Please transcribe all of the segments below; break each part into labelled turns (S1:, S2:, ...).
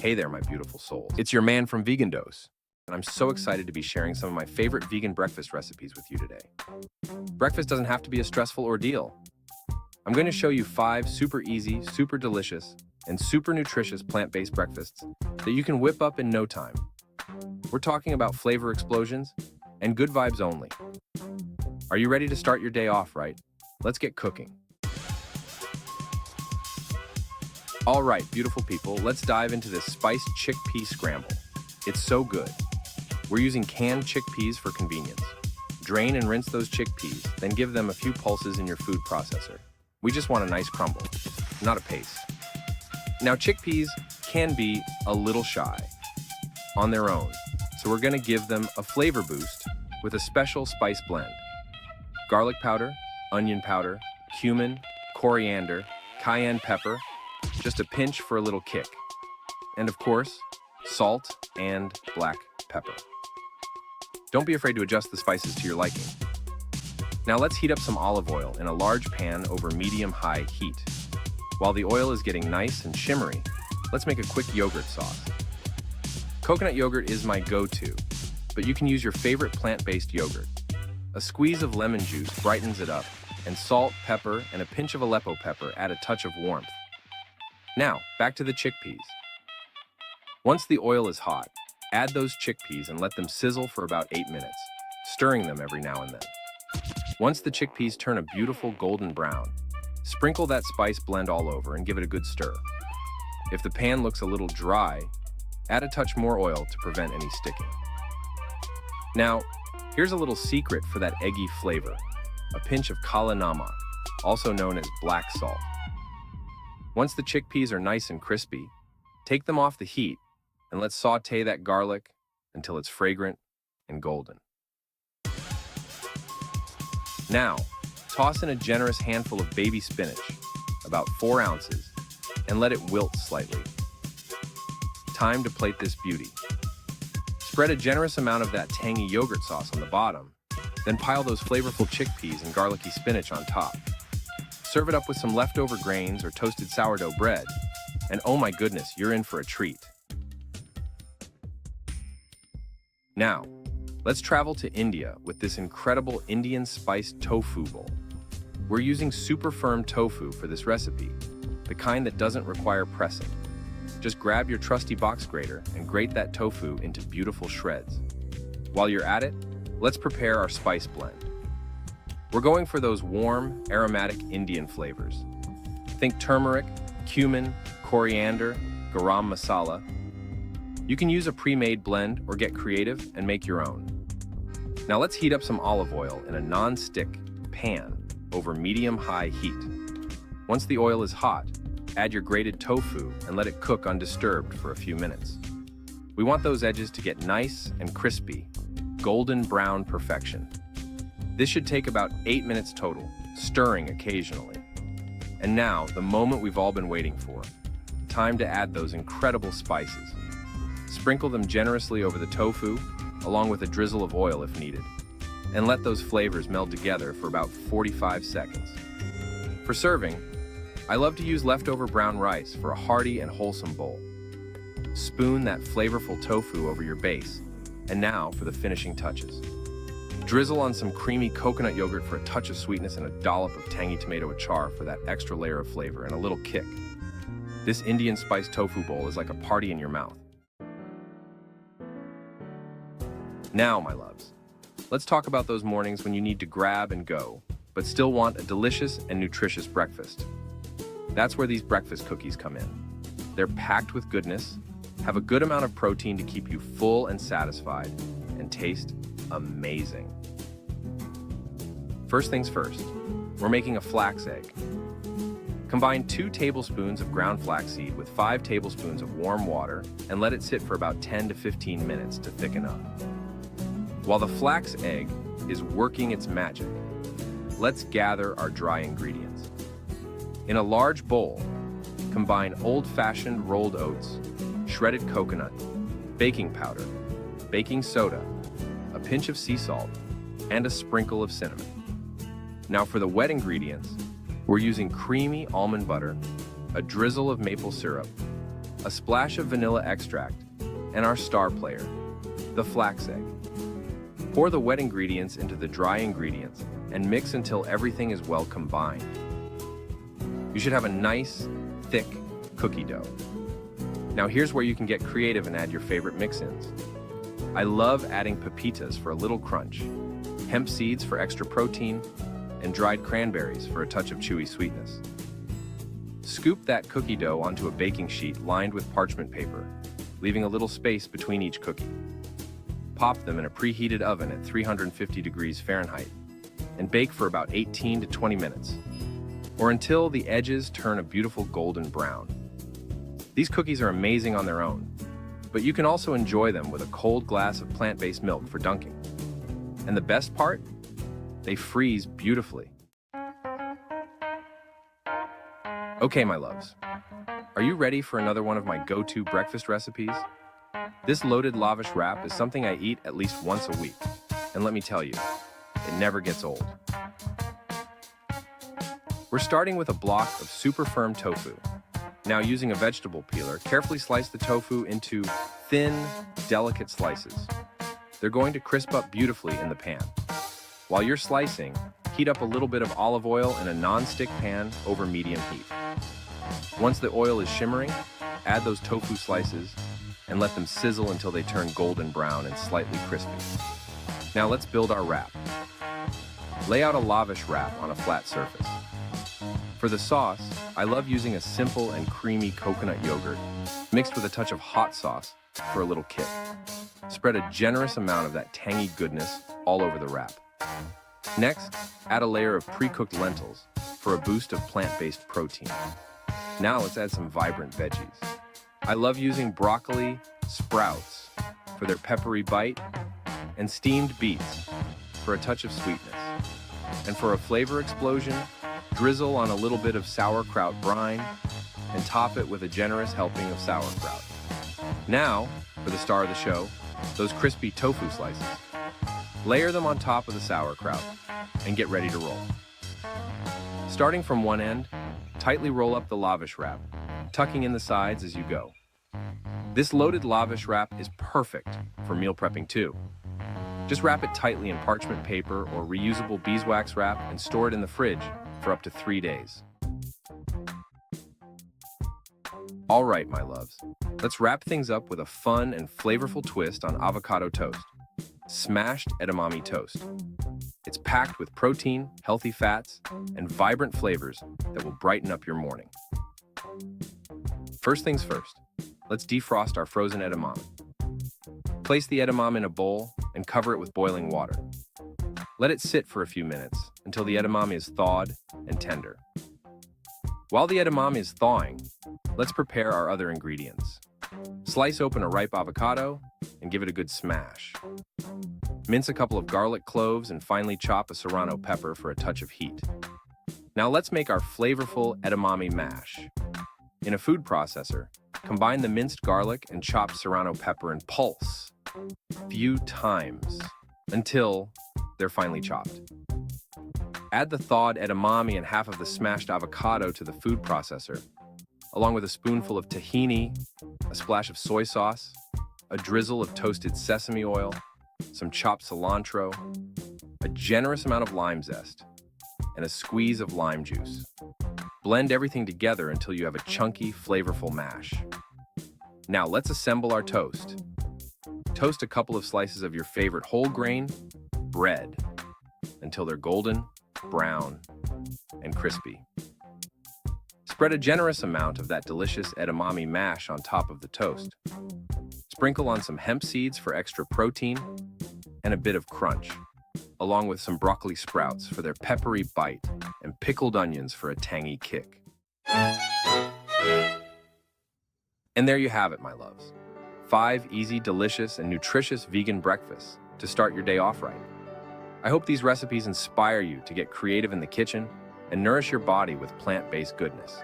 S1: Hey there, my beautiful souls. It's your man from Vegan Dose, and I'm so excited to be sharing some of my favorite vegan breakfast recipes with you today. Breakfast doesn't have to be a stressful ordeal. I'm going to show you 5 super easy, super delicious, and super nutritious plant-based breakfasts that you can whip up in no time. We're talking about flavor explosions and good vibes only. Are you ready to start your day off right? Let's get cooking. All right, beautiful people, let's dive into this spiced chickpea scramble. It's so good. We're using canned chickpeas for convenience. Drain and rinse those chickpeas, then give them a few pulses in your food processor. We just want a nice crumble, not a paste. Now, chickpeas can be a little shy on their own, so we're gonna give them a flavor boost with a special spice blend. Garlic powder, onion powder, cumin, coriander, cayenne pepper, just a pinch for a little kick. And of course, salt and black pepper. Don't be afraid to adjust the spices to your liking. Now let's heat up some olive oil in a large pan over medium-high heat. While the oil is getting nice and shimmery, let's make a quick yogurt sauce. Coconut yogurt is my go-to, but you can use your favorite plant-based yogurt. A squeeze of lemon juice brightens it up, and salt, pepper, and a pinch of Aleppo pepper add a touch of warmth. Now, back to the chickpeas. Once the oil is hot, add those chickpeas and let them sizzle for about 8 minutes, stirring them every now and then. Once the chickpeas turn a beautiful golden brown, sprinkle that spice blend all over and give it a good stir. If the pan looks a little dry, add a touch more oil to prevent any sticking. Now, here's a little secret for that eggy flavor, a pinch of kala namak, also known as black salt. Once the chickpeas are nice and crispy, take them off the heat and let's saute that garlic until it's fragrant and golden. Now, toss in a generous handful of baby spinach, about 4 ounces, and let it wilt slightly. Time to plate this beauty. Spread a generous amount of that tangy yogurt sauce on the bottom, then pile those flavorful chickpeas and garlicky spinach on top. Serve it up with some leftover grains or toasted sourdough bread, and oh my goodness, you're in for a treat. Now, let's travel to India with this incredible Indian spiced tofu bowl. We're using super firm tofu for this recipe, the kind that doesn't require pressing. Just grab your trusty box grater and grate that tofu into beautiful shreds. While you're at it, let's prepare our spice blend. We're going for those warm, aromatic Indian flavors. Think turmeric, cumin, coriander, garam masala. You can use a pre-made blend or get creative and make your own. Now let's heat up some olive oil in a non-stick pan over medium-high heat. Once the oil is hot, add your grated tofu and let it cook undisturbed for a few minutes. We want those edges to get nice and crispy, golden brown perfection. This should take about 8 minutes total, stirring occasionally. And now, the moment we've all been waiting for. Time to add those incredible spices. Sprinkle them generously over the tofu, along with a drizzle of oil if needed. And let those flavors meld together for about 45 seconds. For serving, I love to use leftover brown rice for a hearty and wholesome bowl. Spoon that flavorful tofu over your base. And now for the finishing touches. Drizzle on some creamy coconut yogurt for a touch of sweetness and a dollop of tangy tomato achar for that extra layer of flavor and a little kick. This Indian spiced tofu bowl is like a party in your mouth. Now, my loves, let's talk about those mornings when you need to grab and go, but still want a delicious and nutritious breakfast. That's where these breakfast cookies come in. They're packed with goodness, have a good amount of protein to keep you full and satisfied, and taste amazing. First things first, we're making a flax egg. Combine 2 tablespoons of ground flaxseed with 5 tablespoons of warm water and let it sit for about 10 to 15 minutes to thicken up. While the flax egg is working its magic, let's gather our dry ingredients. In a large bowl, combine old-fashioned rolled oats, shredded coconut, baking powder, baking soda, a pinch of sea salt, and a sprinkle of cinnamon. Now for the wet ingredients, we're using creamy almond butter, a drizzle of maple syrup, a splash of vanilla extract, and our star player, the flax egg. Pour the wet ingredients into the dry ingredients and mix until everything is well combined. You should have a nice, thick cookie dough. Now here's where you can get creative and add your favorite mix-ins. I love adding pepitas for a little crunch, hemp seeds for extra protein, and dried cranberries for a touch of chewy sweetness. Scoop that cookie dough onto a baking sheet lined with parchment paper, leaving a little space between each cookie. Pop them in a preheated oven at 350 degrees Fahrenheit and bake for about 18 to 20 minutes, or until the edges turn a beautiful golden brown. These cookies are amazing on their own, but you can also enjoy them with a cold glass of plant-based milk for dunking. And the best part? They freeze beautifully. Okay, my loves, are you ready for another one of my go-to breakfast recipes? This loaded lavish wrap is something I eat at least once a week, and let me tell you, it never gets old. We're starting with a block of super firm tofu. Now, using a vegetable peeler, carefully slice the tofu into thin, delicate slices. They're going to crisp up beautifully in the pan. While you're slicing, heat up a little bit of olive oil in a non-stick pan over medium heat. Once the oil is shimmering, add those tofu slices and let them sizzle until they turn golden brown and slightly crispy. Now let's build our wrap. Lay out a lavish wrap on a flat surface. For the sauce, I love using a simple and creamy coconut yogurt mixed with a touch of hot sauce for a little kick. Spread a generous amount of that tangy goodness all over the wrap. Next, add a layer of pre-cooked lentils for a boost of plant-based protein. Now let's add some vibrant veggies. I love using broccoli, sprouts for their peppery bite, and steamed beets for a touch of sweetness. And for a flavor explosion, drizzle on a little bit of sauerkraut brine and top it with a generous helping of sauerkraut. Now, for the star of the show, those crispy tofu slices. Layer them on top of the sauerkraut and get ready to roll. Starting from one end, tightly roll up the lavish wrap, tucking in the sides as you go. This loaded lavish wrap is perfect for meal prepping too. Just wrap it tightly in parchment paper or reusable beeswax wrap and store it in the fridge for up to 3 days. All right, my loves, let's wrap things up with a fun and flavorful twist on avocado toast. Smashed edamame toast. It's packed with protein, healthy fats, and vibrant flavors that will brighten up your morning. First things first, let's defrost our frozen edamame. Place the edamame in a bowl and cover it with boiling water. Let it sit for a few minutes until the edamame is thawed and tender. While the edamame is thawing, let's prepare our other ingredients. Slice open a ripe avocado and give it a good smash. Mince a couple of garlic cloves and finely chop a serrano pepper for a touch of heat. Now let's make our flavorful edamame mash. In a food processor, combine the minced garlic and chopped serrano pepper and pulse a few times until they're finely chopped. Add the thawed edamame and half of the smashed avocado to the food processor, along with a spoonful of tahini, a splash of soy sauce, a drizzle of toasted sesame oil, some chopped cilantro, a generous amount of lime zest, and a squeeze of lime juice. Blend everything together until you have a chunky, flavorful mash. Now let's assemble our toast. Toast a couple of slices of your favorite whole grain bread until they're golden, brown, and crispy. Spread a generous amount of that delicious edamame mash on top of the toast. Sprinkle on some hemp seeds for extra protein and a bit of crunch, along with some broccoli sprouts for their peppery bite and pickled onions for a tangy kick. And there you have it, my loves. 5 easy, delicious, and nutritious vegan breakfasts to start your day off right. I hope these recipes inspire you to get creative in the kitchen and nourish your body with plant-based goodness.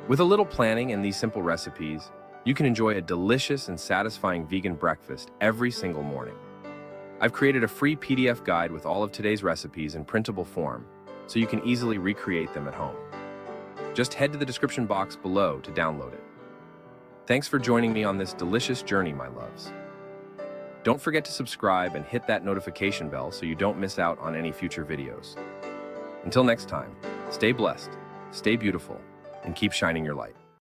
S1: With a little planning and these simple recipes, you can enjoy a delicious and satisfying vegan breakfast every single morning. I've created a free PDF guide with all of today's recipes in printable form, so you can easily recreate them at home. Just head to the description box below to download it. Thanks for joining me on this delicious journey, my loves. Don't forget to subscribe and hit that notification bell so you don't miss out on any future videos. Until next time, stay blessed, stay beautiful, and keep shining your light.